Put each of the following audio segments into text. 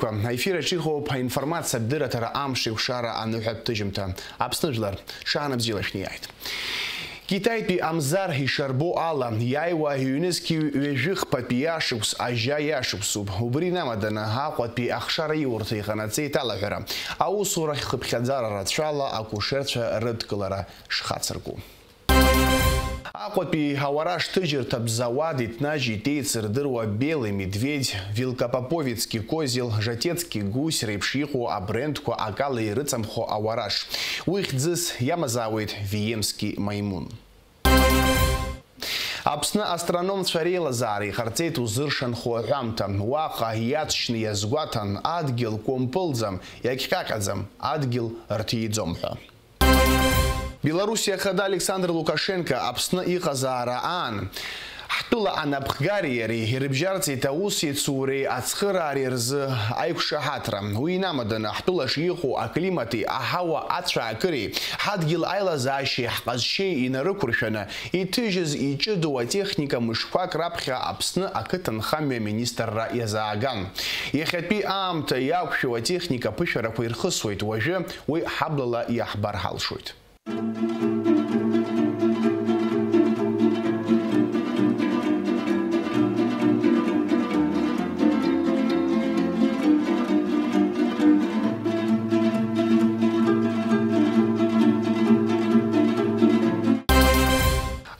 Ҳамзарқәа, аефир аҿы иҟоуп аинформациа адырратара амш еиқәшара аныҳәатәыжьымҭа. Аԥсны жәлар, шаана бзиала шәниааит. Китаитәи Амзар ишарбо ала, иааиуа иҩнызқьи ҩажәихԥатәи иашықәс ажьа иашықәсуп. Убри инамаданы Аҟәатәи ахшара иурҭа иҟанаҵеит алаҳәара. Аусура хыԥхьаӡара рацәала акушерцәа рыдкылара шхацыркәу. Аҟәатәи ауараш ҭыжьырҭа бзауад иҭнажьит еицырдыруа Белый медведь, Вилкопоповицкий козел, Жатецкий гусь реиԥш иҟоу абрендқәа акала ирыҵамхо ауараш. Уи хьӡыс иамазаауеит Виемский маимун. Аԥсны астрономцәа реилазаара иҟарҵеит узыршанхо аҳәамҭа. Уаҟа иаҵшьны иазгәаҭан адгьыл кәымпылӡам, иагьҟьаҟьаӡам, адгьыл рҭиӡом ҳәа. Белоруссия хада Александр Лукашенко Аԥсны иҟазаара аан. Ҳтәыла анапхгариареи ирыбжьарҵеит аусеицуреи ацхыраареи рзы аиқәшаҳаҭра. Уи инамаданы ҳтәылаҿ иҟоу аклимати, аҳауа ацәаакыреи, ҳадгьыл аилазаашьеи ҳҟазшьеи инарықәыршәаны иҭыжьыз иҷыдоу атехника мышқәак раԥхьа Аԥсны ақыҭанхамҩа министрра иазааган. Иахьатәи аамҭа иақәшәо атехника ԥышәарақәа ирхысуеит, уажәы уи ҳаблала иаҳбар ҳалшоит.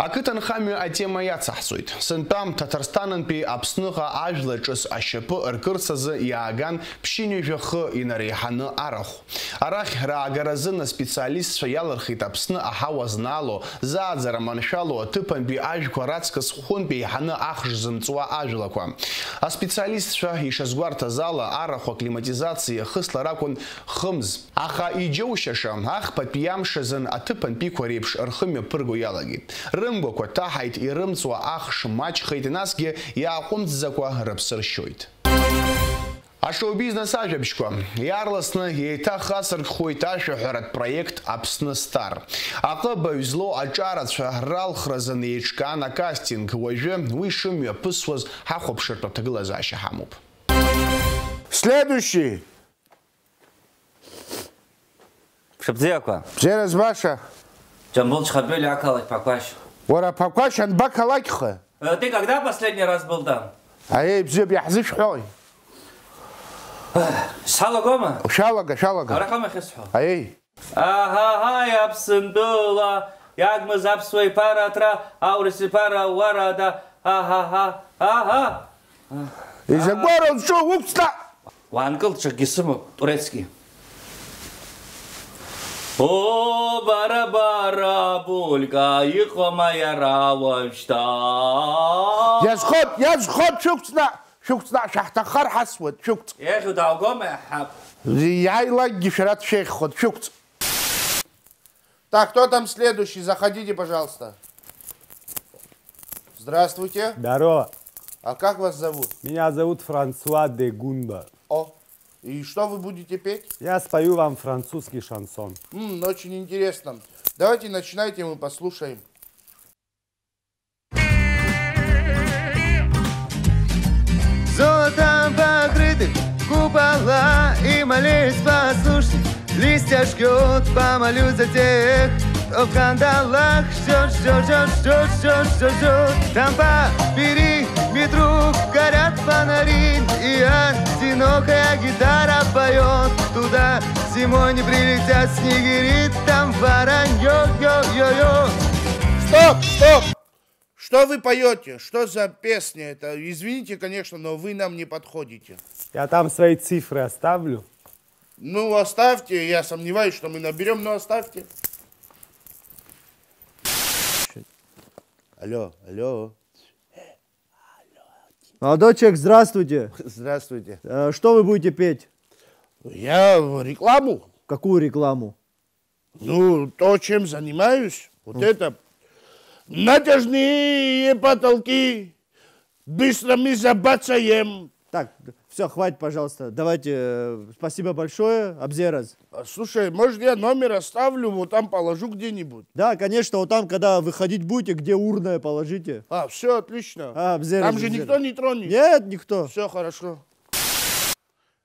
Ақыҭанхамҩа атема иацаҳҵоит. Сынтәам Ҭаҭарсҭанынтәи Аԥсныҟа ажәла ҿыц ашьапы ркырц азы иааган ԥшьынҩажәахы инареиҳаны арахә. Арахь раагаразы специалистцәа иалырхит Аԥсны аҳауа знаало, зааӡара маншәало аҭыԥантәи ажәқәа раҵкыс хәынтә еиҳаны ахш зымҵуа ажәлақәа. Аспециалистцәа ишазгәарҭаз ала арахә аклиматизациа иахыслар акәын хымз. Аха иџьоушьаша ахԥатәи амш азын аҭыԥантәиқәа реиԥш рхымҩаԥырго иалагеит. Рымгәақәа ҭаҳаит, ирымҵуа ахш маҷхеит, насгьы иааҟәымҵӡакәа рыԥсы ршьоит. Ашоу-бизнес ажәабжьқәа иаарласны еиҭахасыркхоит ашәаҳәаратә проект Аԥсны Стар. Аҟыбаҩ злоу аҿарацәа ралхразы неиҿкаан акастинг. Уажәы уи шымҩаԥысуаз ҳахәаԥшыртә аҭагылазаашьа ҳамоуп. Следующий. Шабзиаква. Бзераз баша. Джамбул Чхабели акалать Пакваш. Вора Пакваш анбакалакха. Ты когда последний раз был там? А ей бзеб яхзиш хой. Шалагома? Шалага. Арахама хисхо. А ей. Ага, я псындула. Ягма запсвой паратра, ауриси пара варада. Ага. Из-за гора он что, упста? Вангл чагисыму турецкий. О, бара-бара, булька, иқо моя равочта. Я сход, шукцна, шахтахар хасвет, шукц. Я же долгома хаб. Я и лаги шарат шейх ход, шукц. Так, кто там следующий? Заходите, пожалуйста. Здравствуйте. Здорово. А как вас зовут? Меня зовут Франсуа де Гунба. О, и что вы будете петь? Я спою вам французский шансон. Очень интересно. Давайте начинайте, мы послушаем. Золотом покрыты купола и молись послушай, листья жгет, помолюсь за тех, кто в кандалах ждет. Там по периметру горят фонари, и одинокая гитара поет. Туда зимой не прилетят снегири, там воронье, йо-йо-йо. Стоп! Что вы поете? Что за песня это? Извините, конечно, но вы нам не подходите. Я там свои цифры оставлю. Ну, оставьте. Я сомневаюсь, что мы наберем, но оставьте. Алло. Молодой человек, здравствуйте. Здравствуйте. Что вы будете петь? Я рекламу. Какую рекламу? Ну, то, чем занимаюсь. Вот это. Натяжные потолки. Быстро мы забацаем. Так, все, хватит, пожалуйста. Давайте, спасибо большое, Абзераз. Слушай, может, я номер оставлю, вот там положу где-нибудь? Да, конечно, вот там, когда выходить будете, где урная положите. Все отлично. Абзераз, там же никто не тронет? Нет, никто. Все хорошо.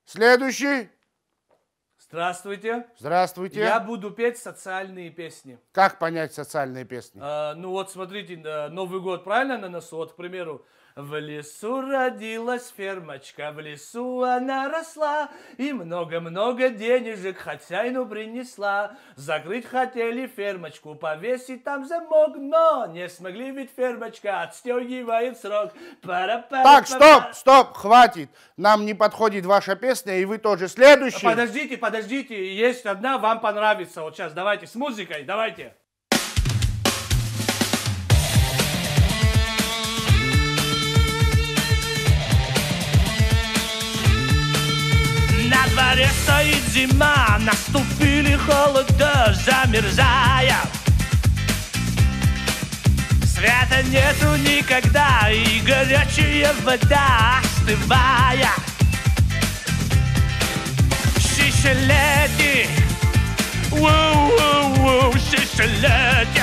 Следующий. Здравствуйте. Здравствуйте. Я буду петь социальные песни. Как понять социальные песни? Ну вот смотрите, Новый год правильно на носу? Вот, к примеру, в лесу родилась фермочка, в лесу она росла, и много-много денежек хозяину принесла. Закрыть хотели фермочку, повесить там замок, но не смогли, ведь фермочка отстегивает срок. Так, стоп, хватит. Нам не подходит ваша песня, и вы тоже. Следующий. Подождите, есть одна, вам понравится. Вот сейчас, давайте, с музыкой, давайте. На дворе стоит зима, наступили холода, замерзая. Света нету никогда, и горячая вода остывая. Шишелети, воу-воу-воу, шишелети.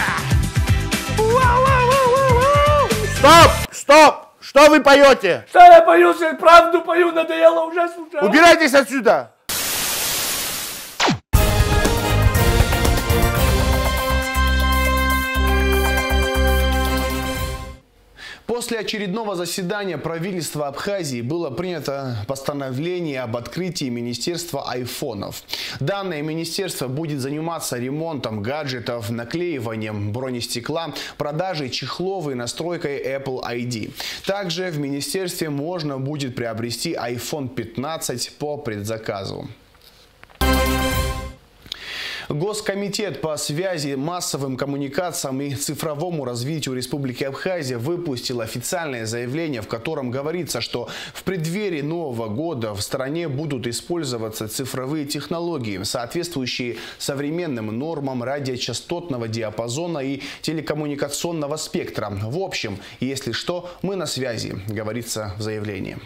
Стоп! Что вы поете? Что я пою, правду пою, надоело уже слушать. Убирайтесь отсюда! После очередного заседания правительства Абхазии было принято постановление об открытии министерства айфонов. Данное министерство будет заниматься ремонтом гаджетов, наклеиванием бронестекла, продажей чехлов и настройкой Apple ID. Также в министерстве можно будет приобрести iPhone 15 по предзаказу. Госкомитет по связи, массовым коммуникациям и цифровому развитию Республики Абхазия выпустил официальное заявление, в котором говорится, что в преддверии Нового года в стране будут использоваться цифровые технологии, соответствующие современным нормам радиочастотного диапазона и телекоммуникационного спектра. В общем, если что, мы на связи, говорится в заявлении.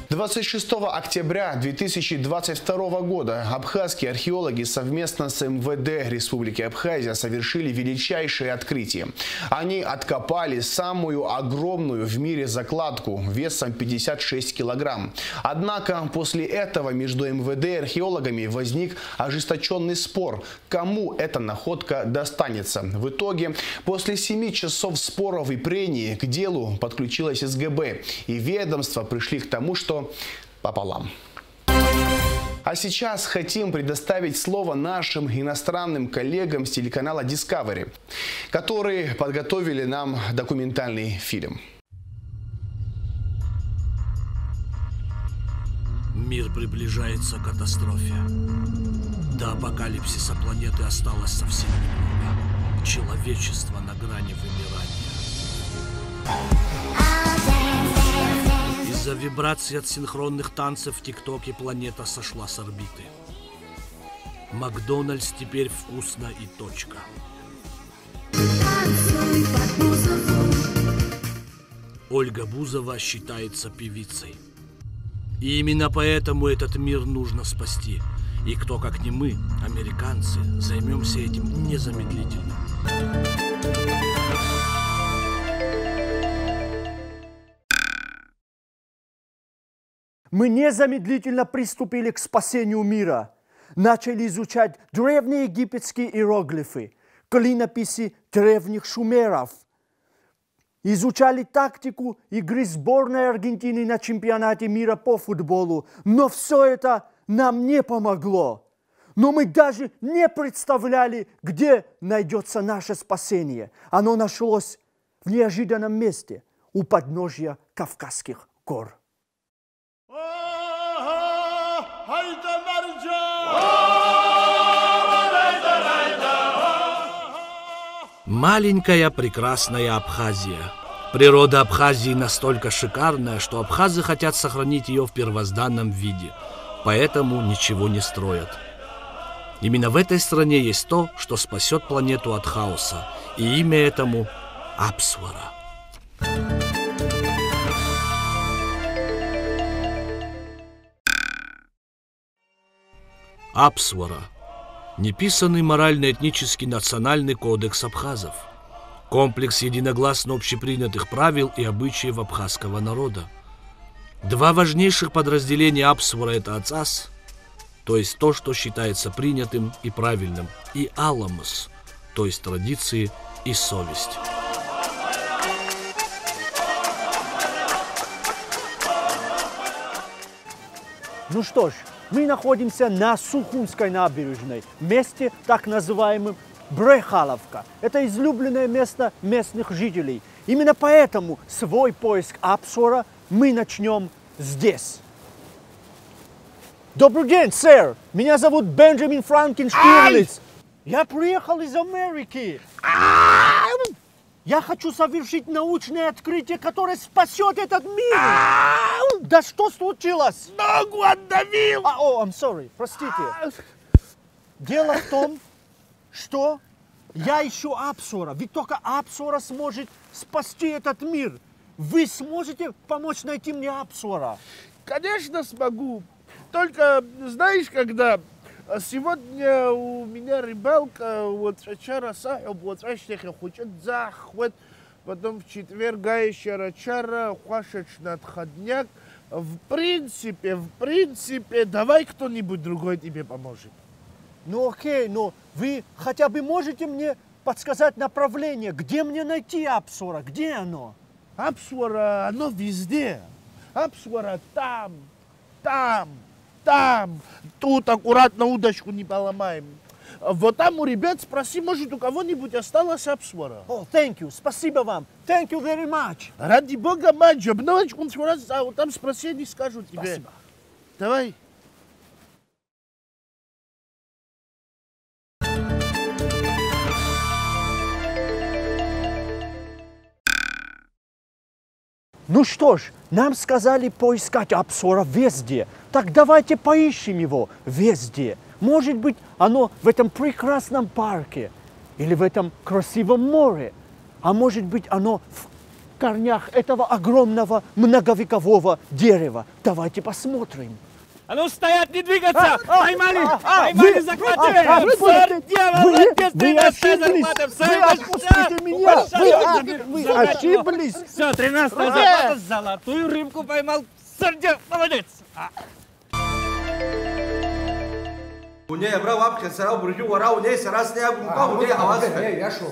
26 октября 2022 года абхазские археологи совместно с МВД Республики Абхазия совершили величайшее открытие. Они откопали самую огромную в мире закладку весом 56 килограмм. Однако после этого между МВД и археологами возник ожесточенный спор, кому эта находка достанется. В итоге, после 7 часов споров и прений к делу подключилась СГБ, и ведомства пришли к тому, что пополам. А сейчас хотим предоставить слово нашим иностранным коллегам с телеканала Discovery, которые подготовили нам документальный фильм. Мир приближается к катастрофе. До апокалипсиса планеты осталось совсем немного. Человечество на грани вымирания. Из-за вибраций от синхронных танцев в ТикТоке планета сошла с орбиты. Макдональдс теперь вкусно и точка. Ольга Бузова считается певицей. И именно поэтому этот мир нужно спасти. И кто, как не мы, американцы, займемся этим незамедлительно. Мы незамедлительно приступили к спасению мира. Начали изучать древние египетские иероглифы, клинописи древних шумеров. Изучали тактику игры сборной Аргентины на чемпионате мира по футболу. Но все это нам не помогло. Но мы даже не представляли, где найдется наше спасение. Оно нашлось в неожиданном месте, у подножья Кавказских гор. Маленькая прекрасная Абхазия. Природа Абхазии настолько шикарная, что абхазы хотят сохранить ее в первозданном виде. Поэтому ничего не строят. Именно в этой стране есть то, что спасет планету от хаоса. И имя этому Апсвара. Апсвара. Неписанный морально-этнический национальный кодекс абхазов. Комплекс единогласно общепринятых правил и обычаев абхазского народа. Два важнейших подразделения Апсвара – это Ацас, то есть то, что считается принятым и правильным, и Аламос, то есть традиции и совесть. Ну что ж, мы находимся на Сухумской набережной, месте так называемым Брехаловка. Это излюбленное место местных жителей. Именно поэтому свой поиск Апсвара мы начнем здесь. Добрый день, сэр! Меня зовут Бенджамин Франклин Штирлиц. Я приехал из Америки. Я хочу совершить научное открытие, которое спасет этот мир. Да что случилось? Ногу отдавил! I'm sorry, простите. Дело в том, что я ищу Апсвара. Ведь только Апсвара сможет спасти этот мир. Вы сможете помочь найти мне Апсвара? Конечно, смогу. Только, знаешь, когда сегодня у меня рыбалка, вот вчера сахиб, вот вчера хочет захват, потом в четверг гающая чара, хвашеч надходняк. В принципе, давай кто-нибудь другой тебе поможет. Ну окей, но вы хотя бы можете мне подсказать направление, где мне найти Апсвара, где оно? Апсвара, оно везде. Апсвара там. Тут аккуратно удочку не поломаем. Вот там у ребят спроси, может, у кого-нибудь осталось Апсвара. Thank you, спасибо вам. Thank you very much. Ради бога, мать, обновочку там спроси, они скажут тебе. Спасибо. Давай. Ну что ж, нам сказали поискать Апсвара везде. Так давайте поищем его везде. Может быть, оно в этом прекрасном парке или в этом красивом море. А может быть, оно в корнях этого огромного многовекового дерева. Давайте посмотрим. А ну стоять, не двигаться! Поймали, захватили! Вы отпустите меня! Вы ошиблись! Все, 13-я зарплата, золотую рыбку поймал. Сардя, молодец! Уне брал апхе сарау бурju варау не сарас не агумка уне аваз. Я шо.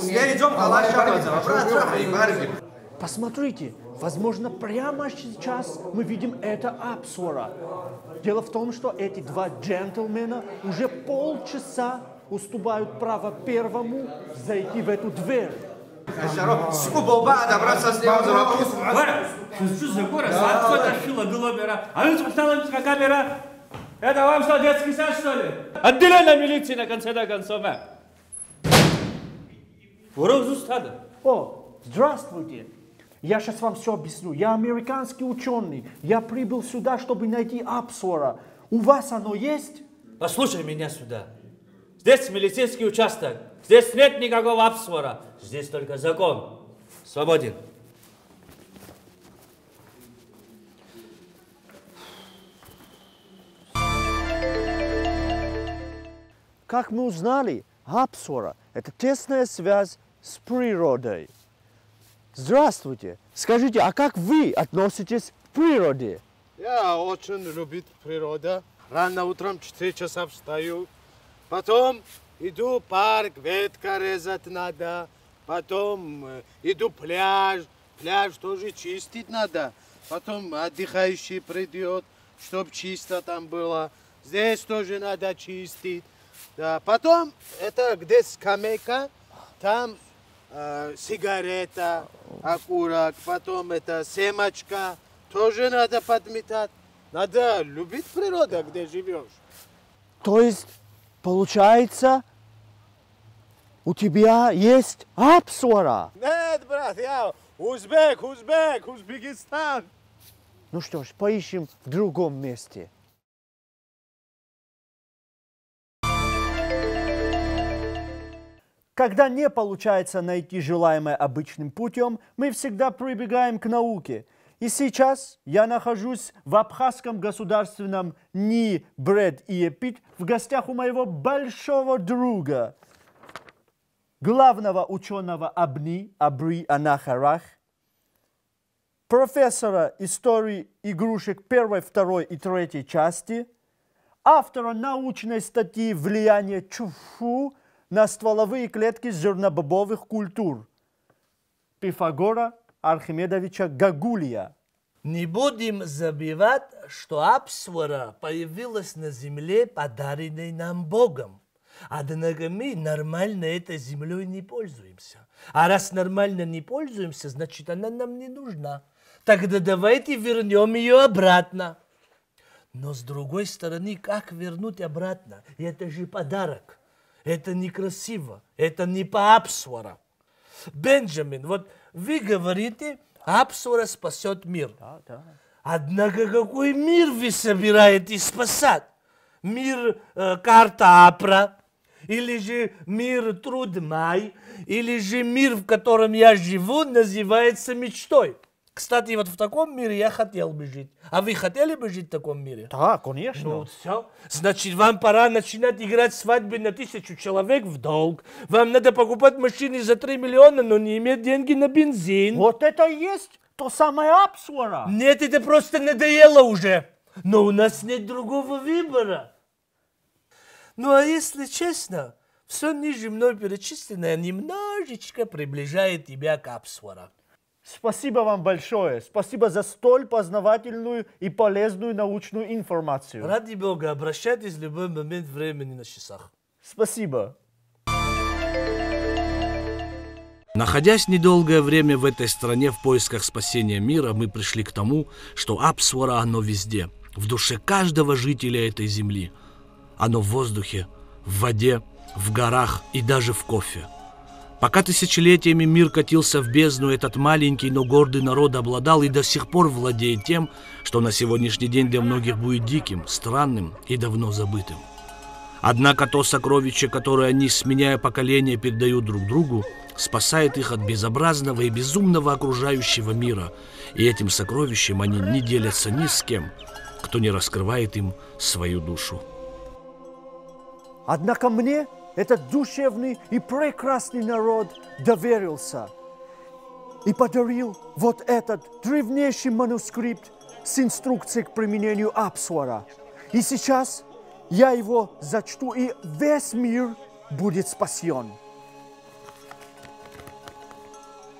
Я идем калаша. Посмотрите, возможно, прямо сейчас мы видим это Апсвара. Дело в том, что эти два джентльмена уже полчаса уступают право первому зайти в эту дверь. Что за город? Откуда шила глобера? А ну стала камера. Это вам что, детский сад, что ли? Отделение милиции на конце до концов. Здравствуйте. Я сейчас вам все объясню. Я американский ученый. Я прибыл сюда, чтобы найти Апсвара. У вас оно есть? Послушай меня сюда. Здесь милицейский участок. Здесь нет никакого Апсвара. Здесь только закон. Свободен. Как мы узнали, Апсвара – это тесная связь с природой. Здравствуйте. Скажите, а как вы относитесь к природе? Я очень люблю природу. Рано утром 4 часа встаю. Потом иду в парк, ветка резать надо. Потом иду пляж. Пляж тоже чистить надо. Потом отдыхающий придет, чтобы чисто там было. Здесь тоже надо чистить. Да. Потом это где скамейка, там сигарета, окурок, потом это семечка, тоже надо подметать. Надо любить природу, где живешь. То есть, получается, у тебя есть Апсвара? Нет, брат, я Узбекистан. Ну что ж, поищем в другом месте. Когда не получается найти желаемое обычным путем, мы всегда прибегаем к науке. И сейчас я нахожусь в Абхазском государственном НИИ Бред и Эпит в гостях у моего большого друга, главного ученого Абри Анахарах, профессора истории игрушек 1, 2 и 3 части, автора научной статьи «Влияние ЧФУ на стволовые клетки зернобобовых культур» Пифагора Архимедовича Гагулия. Не будем забывать, что Апсвара появилась на земле, подаренной нам Богом. Однако мы нормально этой землей не пользуемся. А раз нормально не пользуемся, значит, она нам не нужна. Тогда давайте вернем ее обратно. Но с другой стороны, как вернуть обратно? Это же подарок. Это некрасиво. Это не по Апсвара. Бенджамин, вот вы говорите, Апсвара спасет мир. Да. Однако какой мир вы собираетесь спасать? Мир карта Апра? Или же мир Трудмай? Или же мир, в котором я живу, называется мечтой? Кстати, вот в таком мире я хотел бы жить. А вы хотели бы жить в таком мире? Да, конечно. Ну все. Значит, вам пора начинать играть свадьбы на 1000 человек в долг. Вам надо покупать машины за 3 миллиона, но не иметь деньги на бензин. Вот это и есть то самое Апсвара. Нет, это просто надоело уже. Но у нас нет другого выбора. Ну а если честно, все ниже мной перечисленное немножечко приближает тебя к Апсвара. Спасибо вам большое. Спасибо за столь познавательную и полезную научную информацию. Ради бога, обращайтесь в любой момент времени на часах. Спасибо. Находясь недолгое время в этой стране в поисках спасения мира, мы пришли к тому, что Апсвара оно везде, в душе каждого жителя этой земли. Оно в воздухе, в воде, в горах и даже в кофе. Пока тысячелетиями мир катился в бездну, этот маленький, но гордый народ обладал и до сих пор владеет тем, что на сегодняшний день для многих будет диким, странным и давно забытым. Однако то сокровище, которое они, сменяя поколения, передают друг другу, спасает их от безобразного и безумного окружающего мира, и этим сокровищем они не делятся ни с кем, кто не раскрывает им свою душу. Однако мне этот душевный и прекрасный народ доверился и подарил вот этот древнейший манускрипт с инструкцией к применению Апсвара. И сейчас я его зачту, и весь мир будет спасен.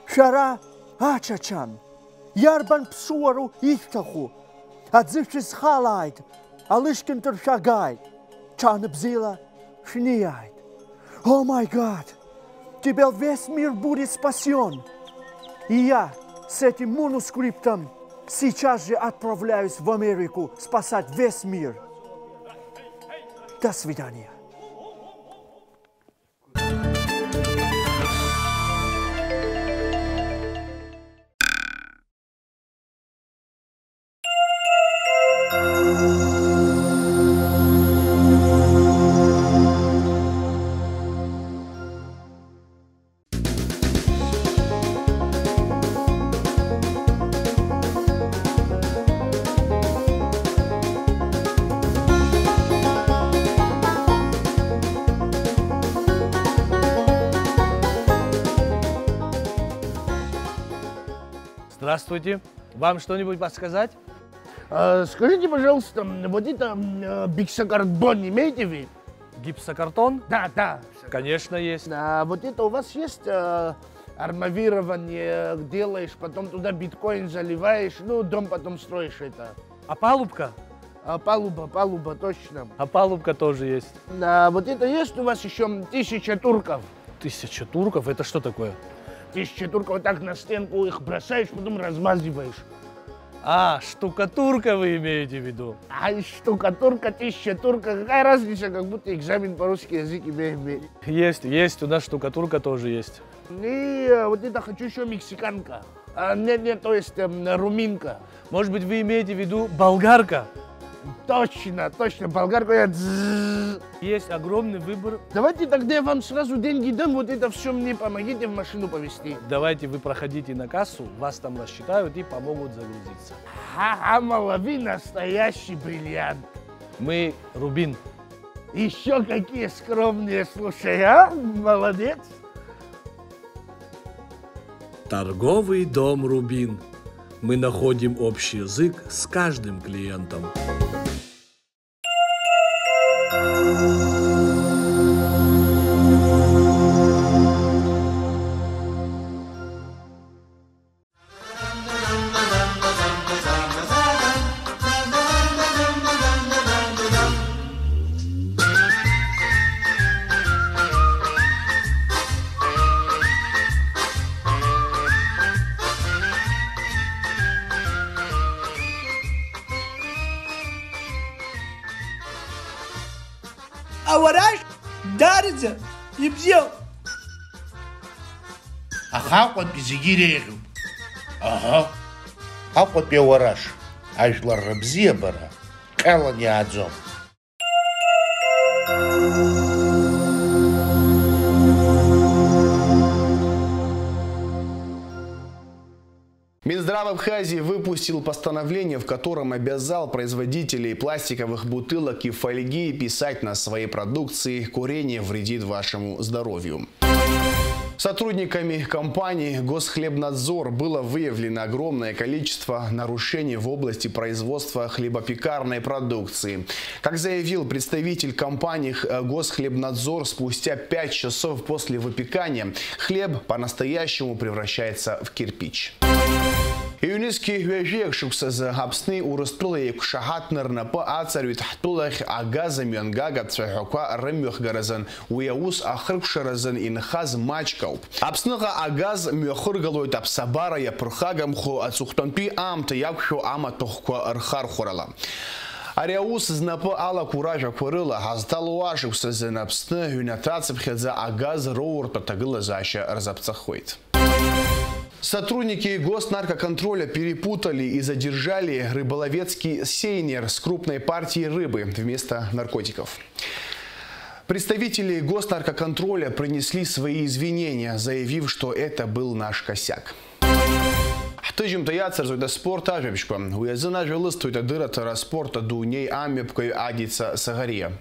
Шара Ачачан, Ярбан Псуару Ихтаху, Адзифшис Халайт, Алышкин Тершагайт, Чанабзила Шнияйт. О май гад! Теперь весь мир будет спасен. И я с этим манускриптом сейчас же отправляюсь в Америку спасать весь мир. До свидания. Здравствуйте. Вам что-нибудь подсказать? Скажите, пожалуйста, вот это гипсокартон имеете вы? Гипсокартон? Да. Конечно, есть. А вот это у вас есть армавирование, делаешь, потом туда биткоин заливаешь, ну, дом потом строишь это. А палубка? Палуба, точно. А палубка тоже есть. А вот это есть у вас еще 1000 турков? 1000 турков? Это что такое? 1000 турков, вот так на стенку их бросаешь, потом размазываешь. А, штукатурка вы имеете в виду? А штукатурка, 1000 турка, какая разница, как будто экзамен по русский язык имеем. Есть, у нас штукатурка тоже есть. И вот это хочу еще мексиканка. Нет, то есть румынка. Может быть, вы имеете в виду болгарка? Точно, болгарка я... Есть огромный выбор. Давайте тогда я вам сразу деньги дам, вот это все мне помогите в машину повезти. Давайте вы проходите на кассу, вас там рассчитают и помогут загрузиться. Вы настоящий бриллиант. Мы Рубин. Еще какие скромные, слушай, а? Молодец. Торговый дом Рубин. Мы находим общий язык с каждым клиентом. Авараж дарится и бзел. Ахаҟәатә зегьы иреиӷьуп. Аҳа, Аҟәатәи ауараш, ажәлар рыбзиабара ҟьалан иааӡом. Минздрав Абхазии выпустил постановление, в котором обязал производителей пластиковых бутылок и фольги писать на своей продукции «Курение вредит вашему здоровью». Сотрудниками компании «Госхлебнадзор» было выявлено огромное количество нарушений в области производства хлебопекарной продукции. Как заявил представитель компании «Госхлебнадзор», спустя 5 часов после выпекания хлеб по-настоящему превращается в кирпич. ЮНЕСКО вежек шуксазы апсны урыстулы кушахатнер напы ацарю тахтулах агазам янгага цвехока рымюх гаразан уяус ахркшаразан инхаз мачкау. Апсныга агаз мюхыргалует апсабара япурхагам хо ацухтонпи амта якшу ама тохква архар хурала. Ариаус знапы ала куража курыла хаздалуашукса зенапсны юнатацепхедза агаз роур татагыла заща разапцахует. Сотрудники госнаркоконтроля перепутали и задержали рыболовецкий сейнер с крупной партией рыбы вместо наркотиков. Представители госнаркоконтроля принесли свои извинения, заявив, что это был наш косяк. Тыжим таяцер зойда спорта жебшко. Уязына желысту это дыратора спорта дуней амепкой адица сагария.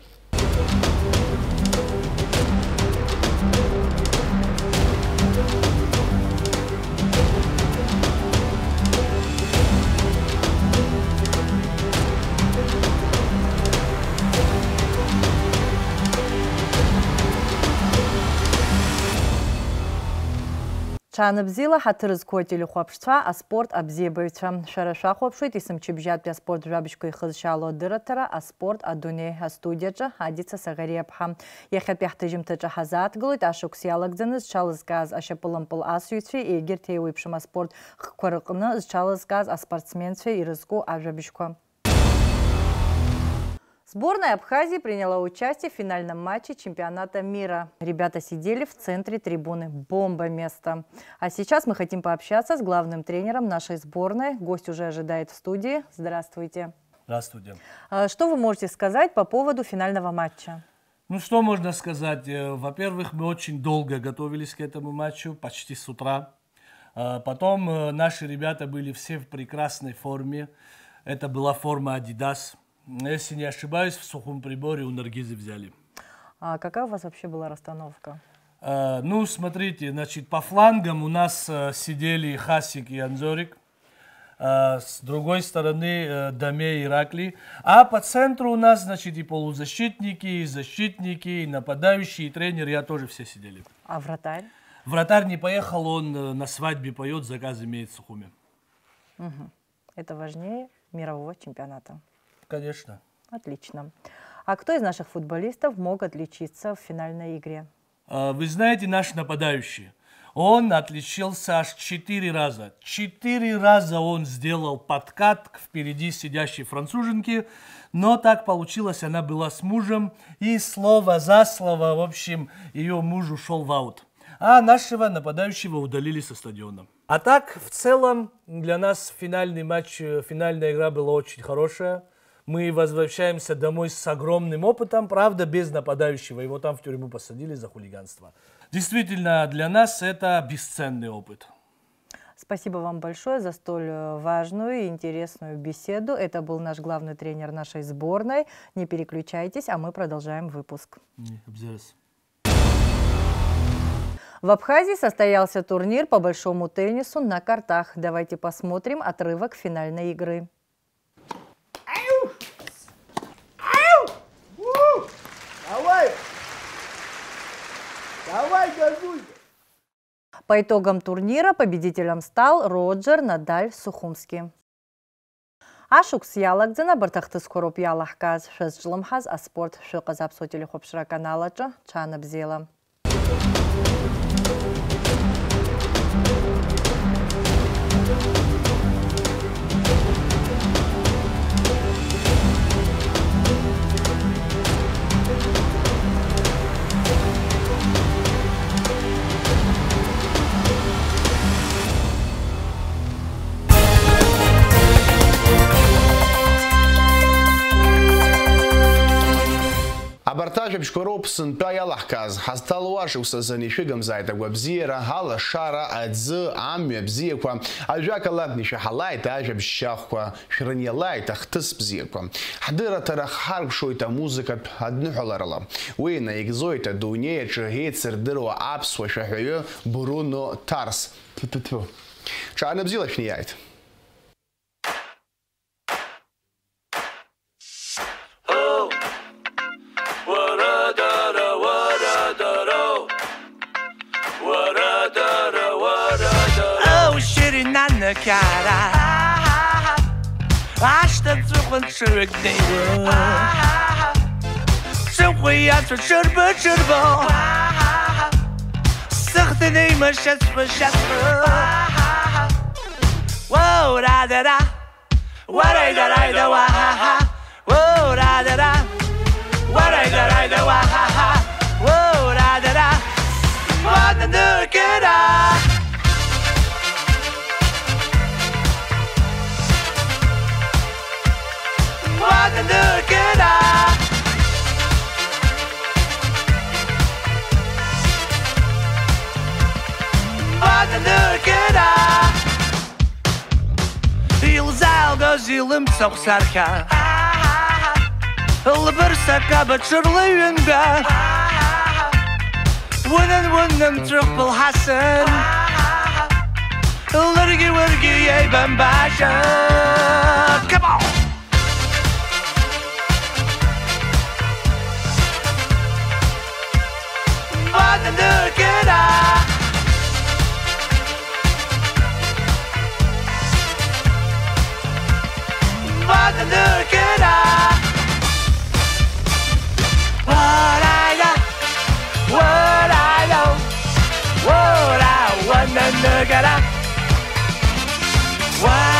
Шаныбзила хатырыз котели хуапшца, а спорт абзебайца. Шараша хуапшует и самчибжат пя спорт жабичко и хызшало дыратара, а спорт адуне студияджа адица сагарепха. Ехат пяхтыжим тача хазат глыт, а шуксиалагзаны счалыз газ, а шапылампыл асуитри и эгертеуипшима спорт хкварыкны счалыз газ, а спортсменцви и рызку а жабичко. Сборная Абхазии приняла участие в финальном матче чемпионата мира. Ребята сидели в центре трибуны. Бомба место. А сейчас мы хотим пообщаться с главным тренером нашей сборной. Гость уже ожидает в студии. Здравствуйте. Здравствуйте. Что вы можете сказать по поводу финального матча? Ну, что можно сказать? Во-первых, мы очень долго готовились к этому матчу, почти с утра. Потом наши ребята были все в прекрасной форме. Это была форма Adidas. Если не ошибаюсь, в сухом приборе у Наргизы взяли. А какая у вас вообще была расстановка? Ну, смотрите, значит, по флангам у нас сидели Хасик и Анзорик. С другой стороны Даме и Иракли. А по центру у нас, значит, и полузащитники, и защитники, и нападающие, и тренер, я тоже все сидели. А вратарь? Вратарь не поехал, он на свадьбе поет, заказ имеет в Сухуме. Угу. Это важнее мирового чемпионата. Конечно. Отлично. А кто из наших футболистов мог отличиться в финальной игре? Вы знаете, наш нападающий. Он отличился аж 4 раза. 4 раза он сделал подкат к впереди сидящей француженке. Но так получилось, она была с мужем. И слово за слово, в общем, ее муж ушел в аут. А нашего нападающего удалили со стадиона. А так, в целом, для нас финальный матч, финальная игра была очень хорошая. Мы возвращаемся домой с огромным опытом, правда, без нападающего. Его там в тюрьму посадили за хулиганство. Действительно, для нас это бесценный опыт. Спасибо вам большое за столь важную и интересную беседу. Это был наш главный тренер нашей сборной. Не переключайтесь, а мы продолжаем выпуск. В Абхазии состоялся турнир по большому теннису на кортах. Давайте посмотрим отрывок финальной игры. Давай, газуй! По итогам турнира победителем стал Роджер Надаль Сухумский. Ашукс ялагдзена бартахтыз короп ялахказ шыз жылымхаз аспорт шықызап сотелі қопшыра каналачы чанып зела. Абартажа бшкороп сынпа ялахказ хасталуашуса занишигам зайта гвабзира хала шара адзы амя бзиеква ажакала нишахалайта ажа бшахква шраньялайта хтыс бзиеква хадыра тарах харбшойта музыка аднухаларала уйна игзойта дунея чагейт сырдырва апсва шахаю Бруно Тарс. Чана бзила шнияет. Cara, asta zuhăn churg de wo. Zuhăn at churbo. Sacht de ma shats Whoa da da da. What I da wa ha ha. Whoa da da da. What I da wa ha ha. Whoa da da da. What the kira. What the look at What the look at Ilzal gözüm çok sarka Ilbırsaka bıçırlıyınga Vunan triple Hasan Ilırgi yeyben başa Come on! What the look at What the look at What I know What I know What I wanna look at What